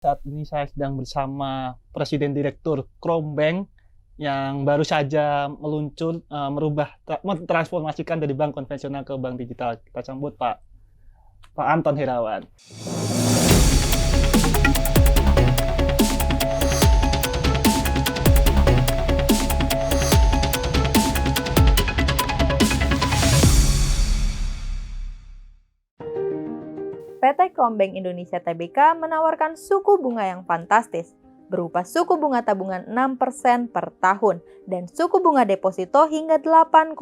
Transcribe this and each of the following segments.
Saat ini saya sedang bersama Presiden Direktur Krombank yang baru saja meluncur, mentransformasikan dari bank konvensional ke bank digital. Kita sambut Pak Anton Herawan. PT Krombank Indonesia Tbk menawarkan suku bunga yang fantastis, berupa suku bunga tabungan 6% per tahun dan suku bunga deposito hingga 8,75%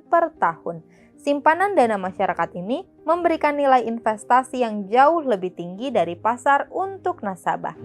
per tahun. Simpanan dana masyarakat ini memberikan nilai investasi yang jauh lebih tinggi dari pasar untuk nasabah.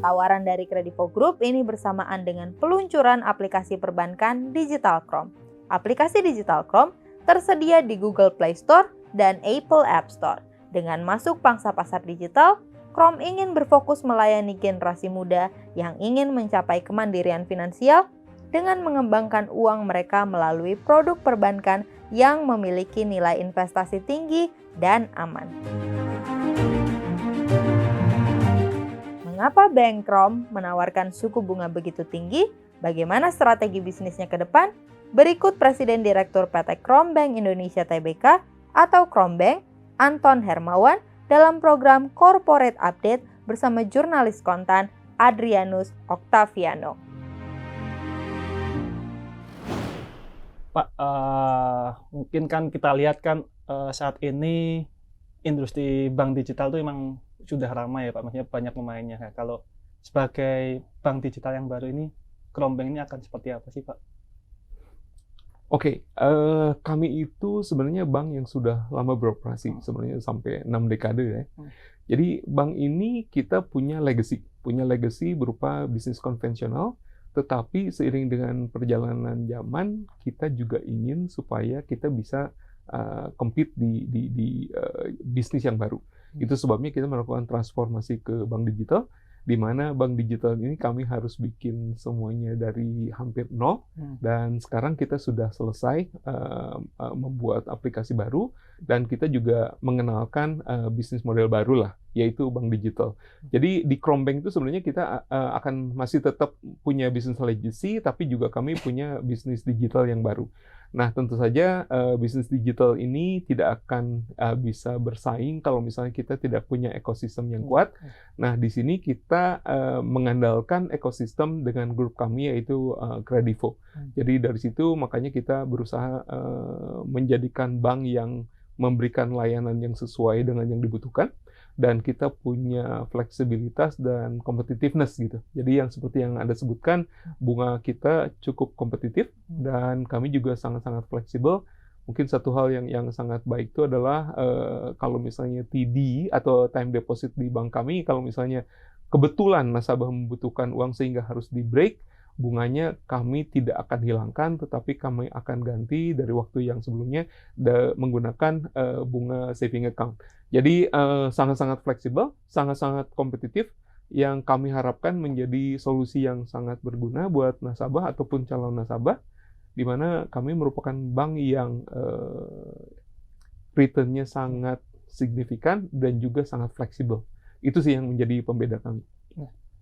Tawaran dari Kredivo Group ini bersamaan dengan peluncuran aplikasi perbankan Digital Krom. Aplikasi Digital Krom tersedia di Google Play Store dan Apple App Store. Dengan masuk pangsa pasar digital, Krom ingin berfokus melayani generasi muda yang ingin mencapai kemandirian finansial dengan mengembangkan uang mereka melalui produk perbankan yang memiliki nilai investasi tinggi dan aman. Mengapa Bank Krom menawarkan suku bunga begitu tinggi? Bagaimana strategi bisnisnya ke depan? Berikut Presiden Direktur PT Krombank Indonesia Tbk atau Krombank, Anton Hermawan dalam program Corporate Update bersama jurnalis kontan Adrianus Octaviano. Pak, mungkin kan kita lihat kan saat ini industri bank digital itu memang sudah ramai ya Pak, maksudnya banyak pemainnya. Nah, kalau sebagai bank digital yang baru ini, Krombank ini akan seperti apa sih Pak? Oke, kami itu sebenarnya bank yang sudah lama beroperasi, sebenarnya sampai 6 dekade ya. Jadi bank ini kita punya legacy berupa bisnis konvensional, tetapi seiring dengan perjalanan zaman, kita juga ingin supaya kita bisa compete di bisnis yang baru. Itu sebabnya kita melakukan transformasi ke bank digital, di mana bank digital ini kami harus bikin semuanya dari hampir nol, dan sekarang kita sudah selesai membuat aplikasi baru, dan kita juga mengenalkan bisnis model baru lah, yaitu bank digital. Jadi di Krombank itu sebenarnya kita akan masih tetap punya bisnis legacy, tapi juga kami punya bisnis digital yang baru. Nah, tentu saja bisnis digital ini tidak akan bisa bersaing kalau misalnya kita tidak punya ekosistem yang kuat. Nah, di sini kita mengandalkan ekosistem dengan grup kami yaitu Kredivo. Jadi dari situ makanya kita berusaha menjadikan bank yang memberikan layanan yang sesuai dengan yang dibutuhkan. Dan kita punya fleksibilitas dan competitiveness gitu. Jadi yang seperti yang Anda sebutkan, bunga kita cukup kompetitif dan kami juga sangat-sangat fleksibel. Mungkin satu hal yang sangat baik itu adalah kalau misalnya TD atau time deposit di bank kami, kalau misalnya kebetulan nasabah membutuhkan uang sehingga harus di-break, bunganya kami tidak akan hilangkan, tetapi kami akan ganti dari waktu yang sebelumnya menggunakan bunga saving account. Jadi sangat-sangat fleksibel, sangat-sangat kompetitif, yang kami harapkan menjadi solusi yang sangat berguna buat nasabah ataupun calon nasabah, di mana kami merupakan bank yang return-nya sangat signifikan dan juga sangat fleksibel. Itu sih yang menjadi pembeda kami.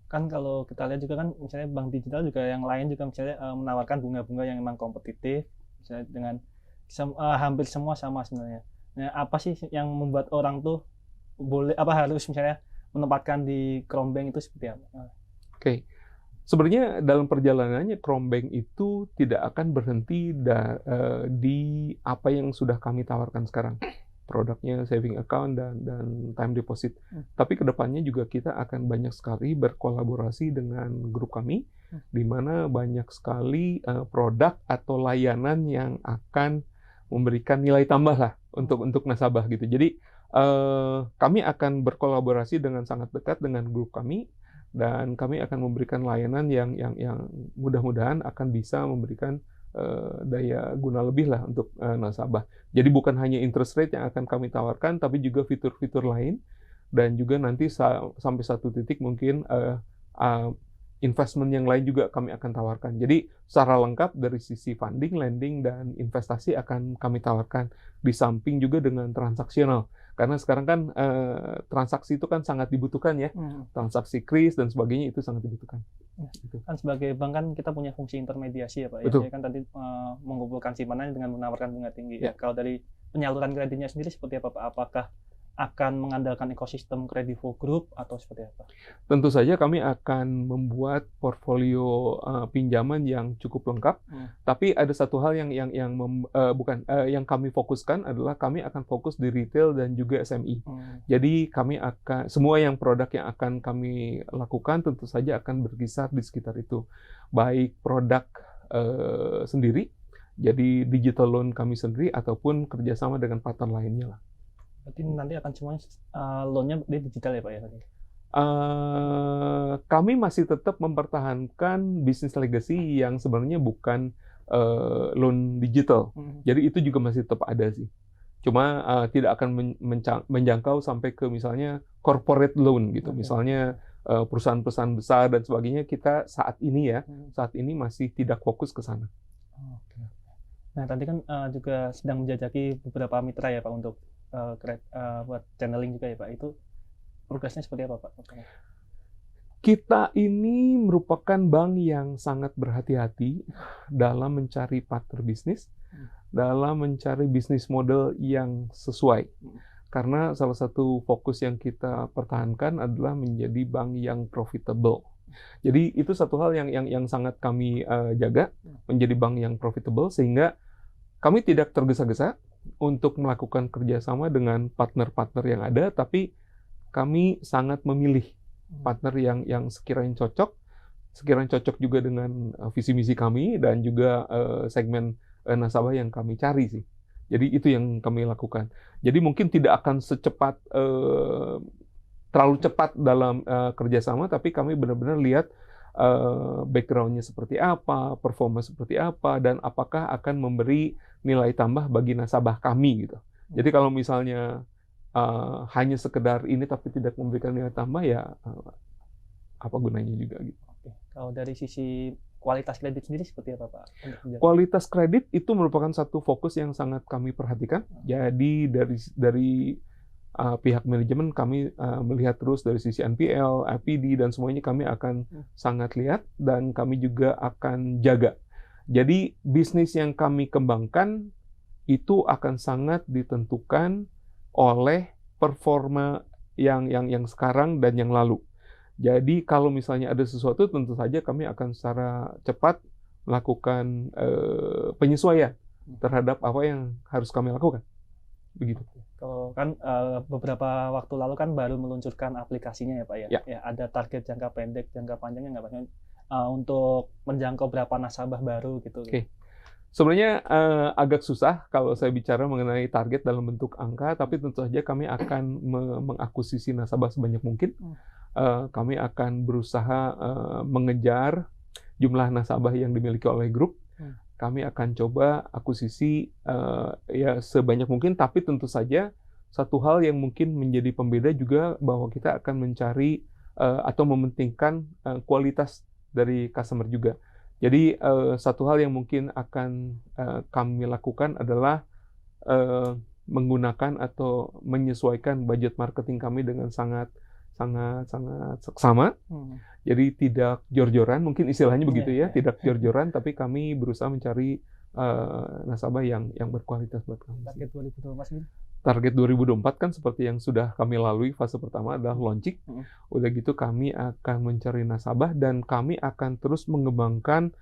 Kan kalau kita lihat juga kan misalnya bank digital juga yang lain juga misalnya menawarkan bunga-bunga yang memang kompetitif, misalnya dengan hampir semua sama sebenarnya. Nah, apa sih yang membuat orang tuh harus misalnya menempatkan di Krombank itu seperti apa? Oke. Sebenarnya dalam perjalanannya Krombank itu tidak akan berhenti di apa yang sudah kami tawarkan sekarang. Produknya saving account dan time deposit. Tapi kedepannya juga kita akan banyak sekali berkolaborasi dengan grup kami, di mana banyak sekali produk atau layanan yang akan memberikan nilai tambah lah untuk nasabah gitu. Jadi kami akan berkolaborasi dengan sangat dekat dengan grup kami, dan kami akan memberikan layanan yang mudah-mudahan akan bisa memberikan daya guna lebih lah untuk nasabah. Jadi bukan hanya interest rate yang akan kami tawarkan, tapi juga fitur-fitur lain, dan juga nanti sampai satu titik mungkin investment yang lain juga kami akan tawarkan. Jadi secara lengkap dari sisi funding, lending, dan investasi akan kami tawarkan. Di samping juga dengan transaksional. Karena sekarang kan transaksi itu kan sangat dibutuhkan ya, transaksi kris dan sebagainya itu sangat dibutuhkan. Gitu. Kan sebagai bank kan kita punya fungsi intermediasi ya Pak. Betul. Ya, kan tadi mengumpulkan simpanan dengan menawarkan bunga tinggi. Ya. Kalau dari penyaluran kreditnya sendiri seperti apa Pak? Apakah akan mengandalkan ekosistem Kredivo Group atau seperti apa? Tentu saja kami akan membuat portfolio pinjaman yang cukup lengkap. Tapi ada satu hal yang kami fokuskan adalah kami akan fokus di retail dan juga SME. Jadi kami akan semua produk yang akan kami lakukan tentu saja akan berkisar di sekitar itu. Baik produk sendiri, jadi digital loan kami sendiri ataupun kerjasama dengan partner lainnya lah. Berarti nanti akan semuanya loan-nya di digital ya Pak ya? Kami masih tetap mempertahankan bisnis legacy yang sebenarnya bukan loan digital. Jadi itu juga masih tetap ada sih. Cuma tidak akan menjangkau sampai ke misalnya corporate loan gitu. Misalnya perusahaan-perusahaan besar dan sebagainya, kita saat ini masih tidak fokus ke sana. Nah, tadi kan juga sedang menjajaki beberapa mitra ya Pak untuk buat channeling juga ya Pak. Itu progresnya seperti apa Pak? Kita ini merupakan bank yang sangat berhati-hati dalam mencari partner bisnis, dalam mencari bisnis model yang sesuai. Karena salah satu fokus yang kita pertahankan adalah menjadi bank yang profitable. Jadi itu satu hal yang sangat kami jaga, menjadi bank yang profitable, sehingga kami tidak tergesa-gesa untuk melakukan kerjasama dengan partner-partner yang ada, tapi kami sangat memilih partner yang sekiranya cocok juga dengan visi misi kami dan juga segmen nasabah yang kami cari sih. Jadi itu yang kami lakukan. Jadi mungkin tidak akan terlalu cepat dalam kerjasama, tapi kami benar-benar lihat background-nya seperti apa, performa seperti apa, dan apakah akan memberi nilai tambah bagi nasabah kami gitu. Jadi kalau misalnya hanya sekedar ini tapi tidak memberikan nilai tambah, ya apa gunanya juga gitu. Kalau dari sisi kualitas kredit sendiri seperti apa Pak? Kualitas kredit itu merupakan satu fokus yang sangat kami perhatikan. Jadi dari pihak manajemen kami melihat terus dari sisi NPL, LPD, dan semuanya kami akan sangat lihat dan kami juga akan jaga. Jadi bisnis yang kami kembangkan itu akan sangat ditentukan oleh performa yang sekarang dan yang lalu. Jadi kalau misalnya ada sesuatu, tentu saja kami akan secara cepat melakukan penyesuaian terhadap apa yang harus kami lakukan. Begitu. Kalau kan beberapa waktu lalu kan baru meluncurkan aplikasinya ya Pak ya. Ya, ada target jangka pendek, jangka panjangnya nggak Pak? Untuk menjangkau berapa nasabah baru gitu. Oke. Sebenarnya agak susah kalau saya bicara mengenai target dalam bentuk angka, tapi tentu saja kami akan mengakuisisi nasabah sebanyak mungkin. Kami akan berusaha mengejar jumlah nasabah yang dimiliki oleh grup. Kami akan coba akuisisi ya sebanyak mungkin, tapi tentu saja satu hal yang mungkin menjadi pembeda juga bahwa kita akan mencari atau mementingkan kualitas dari customer juga. Jadi satu hal yang mungkin akan kami lakukan adalah menggunakan atau menyesuaikan budget marketing kami dengan sangat seksama. Jadi tidak jor-joran, mungkin istilahnya begitu ya, tidak jor-joran, tapi kami berusaha mencari nasabah yang berkualitas buat kami. Target 2024 ini? Target 2024 kan seperti yang sudah kami lalui, fase pertama adalah launching. Udah gitu kami akan mencari nasabah dan kami akan terus mengembangkan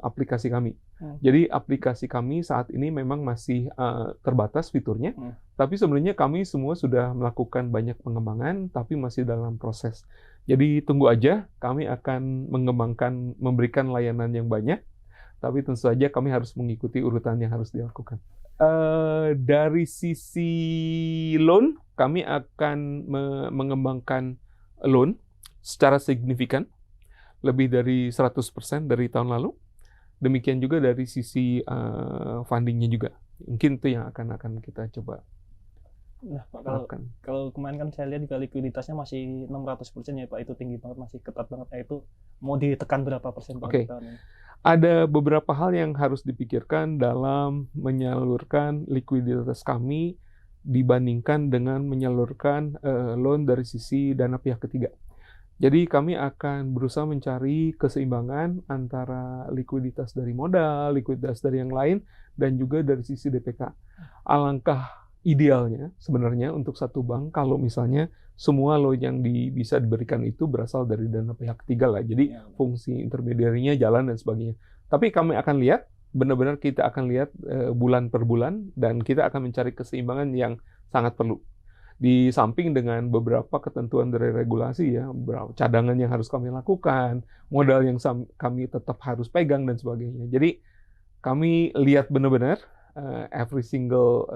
aplikasi kami. Jadi aplikasi kami saat ini memang masih terbatas fiturnya, tapi sebenarnya kami semua sudah melakukan banyak pengembangan, tapi masih dalam proses. Jadi tunggu aja, kami akan mengembangkan, memberikan layanan yang banyak, tapi tentu saja kami harus mengikuti urutan yang harus dilakukan. Dari sisi loan, kami akan mengembangkan loan secara signifikan, lebih dari 100% dari tahun lalu. Demikian juga dari sisi fundingnya juga. Mungkin itu yang akan kita coba lakukan. Kalau kemarin kan saya lihat juga likuiditasnya masih 600% ya Pak, itu tinggi banget, masih ketat banget. Itu mau ditekan berapa persen Pak? Ada beberapa hal yang harus dipikirkan dalam menyalurkan likuiditas kami dibandingkan dengan menyalurkan loan dari sisi dana pihak ketiga. Jadi kami akan berusaha mencari keseimbangan antara likuiditas dari modal, likuiditas dari yang lain, dan juga dari sisi DPK. Alangkah idealnya sebenarnya untuk satu bank kalau misalnya semua loan yang bisa diberikan itu berasal dari dana pihak ketiga lah. Jadi fungsi intermediarinya jalan dan sebagainya. Tapi kami akan lihat, benar-benar kita akan lihat bulan per bulan, dan kita akan mencari keseimbangan yang sangat perlu. Di samping dengan beberapa ketentuan dari regulasi ya, beberapa cadangan yang harus kami lakukan, modal yang kami tetap harus pegang dan sebagainya. Jadi kami lihat benar-benar every single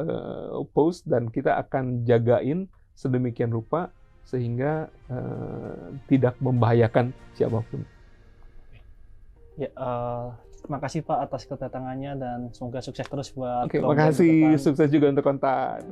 post, dan kita akan jagain sedemikian rupa sehingga tidak membahayakan siapapun. Ya, terima kasih Pak atas kedatangannya dan semoga sukses terus buat Oke, Chrome makasih, ke depan. sukses juga untuk kontak.